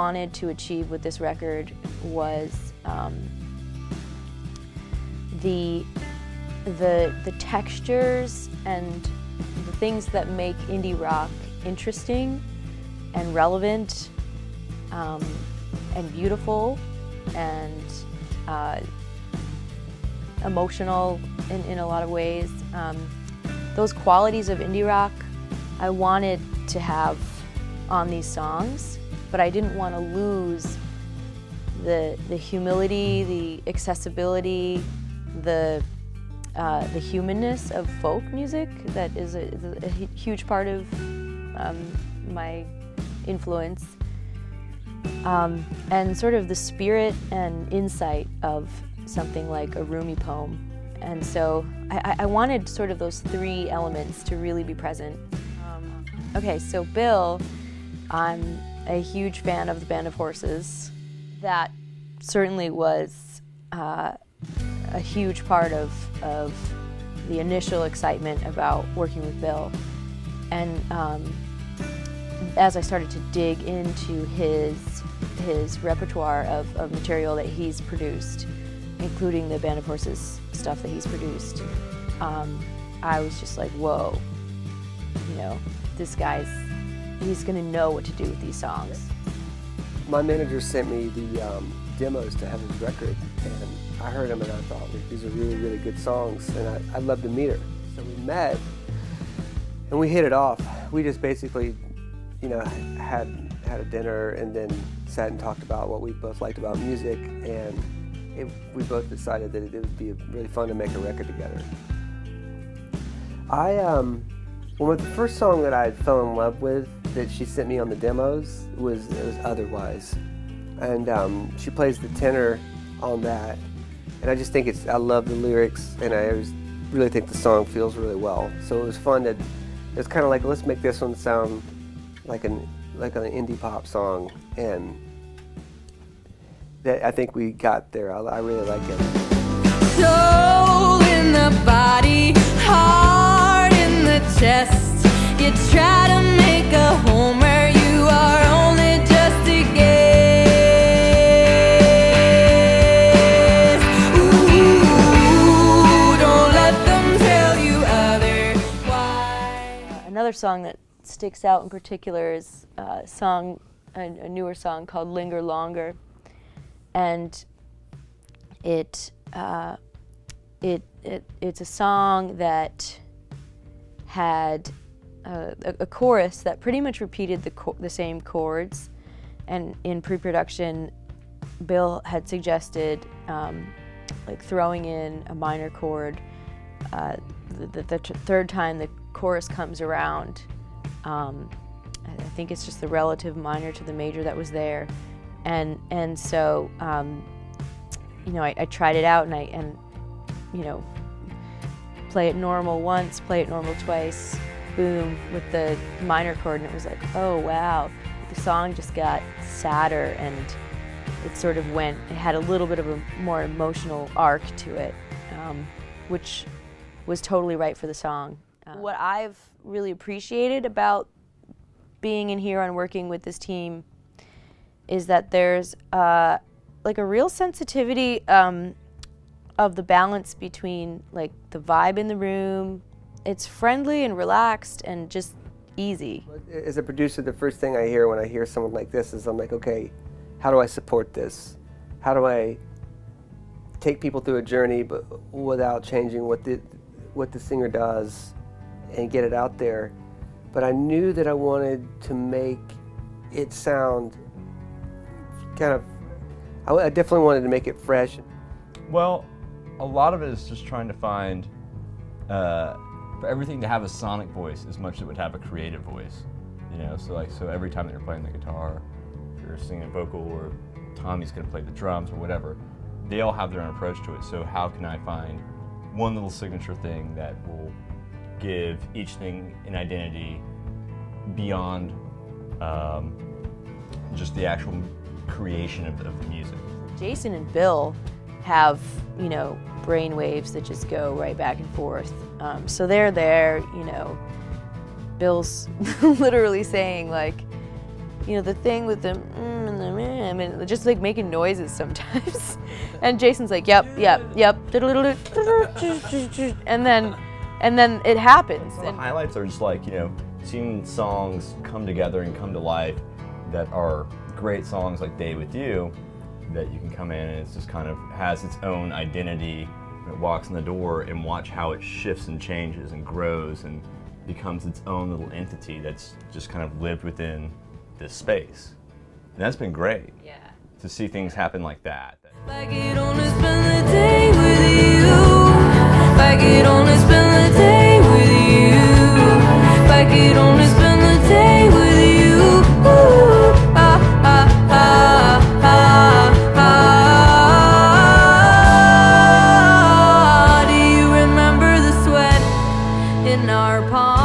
wanted to achieve with this record was the textures and the things that make indie rock interesting and relevant and beautiful and emotional in a lot of ways. Those qualities of indie rock I wanted to have on these songs, but I didn't want to lose the humility, the accessibility, the humanness of folk music that is a huge part of my influence, and sort of the spirit and insight of something like a Rumi poem. And so I wanted sort of those three elements to really be present. Okay, so Bill, I'm a huge fan of the Band of Horses. That certainly was a huge part of the initial excitement about working with Bill. And as I started to dig into his repertoire of material that he's produced, including the Band of Horses stuff that he's produced, I was just like, whoa, you know, this guy's, he's gonna know what to do with these songs. My manager sent me the demos to Evan's record, and I heard them and I thought, like, these are really, really good songs, and I'd love to meet her. So we met, and we hit it off. We just basically, you know, had a dinner and then sat and talked about what we both liked about music, and we both decided that it would be really fun to make a record together. Well, the first song that I fell in love with that she sent me on the demos was Otherwise. And she plays the tenor on that. And I just think I love the lyrics, and I really think the song feels really well. So it was fun it was kind of like, let's make this one sound like an indie pop song. And I think we got there. I really like it. Soul in the body, heart in the chest. You try to make a home where you are only just a guest. Ooh, don't let them tell you otherwise. Another song that sticks out in particular is a newer song called Linger Longer. And it's a song that had a chorus that pretty much repeated the same chords. And in pre-production, Bill had suggested like throwing in a minor chord the third time the chorus comes around. I think it's just the relative minor to the major that was there. And so, you know, I tried it out and you know, play it normal once, play it normal twice, boom, with the minor chord, and it was like, oh wow. The song just got sadder, and it sort of it had a little bit of a more emotional arc to it, which was totally right for the song. What I've really appreciated about being in here and working with this team is that there's like a real sensitivity of the balance between like the vibe in the room. It's friendly and relaxed and just easy. As a producer, the first thing I hear when I hear someone like this is I'm like, okay, how do I support this? How do I take people through a journey but without changing what the singer does and get it out there? But I knew that I wanted to make it sound kind of, I definitely wanted to make it fresh. Well, a lot of it is just trying to find, for everything to have a sonic voice as much as it would have a creative voice, you know? So every time that you're playing the guitar, if you're singing a vocal, or Tommy's gonna play the drums or whatever, they all have their own approach to it. So how can I find one little signature thing that will give each thing an identity beyond just the actual creation of the music? Jason and Bill have, you know, brain waves that just go right back and forth. So they're there, you know, Bill's literally saying like, you know, the thing with the and the him, and just like making noises sometimes. And Jason's like, yep, and then it happens. The highlights are just like, you know, seeing songs come together and come to life that are great songs like Day With You, that you can come in and it's just kind of has its own identity. It walks in the door and watch how it shifts and changes and grows and becomes its own little entity that's just kind of lived within this space. And that's been great. Yeah. To see things happen like that. I could only spend the day with you. I could only spend the day with you. I could only spend the day with you. Ooh, ah, ah, ah, ah, ah. Do you remember the sweat in our palms?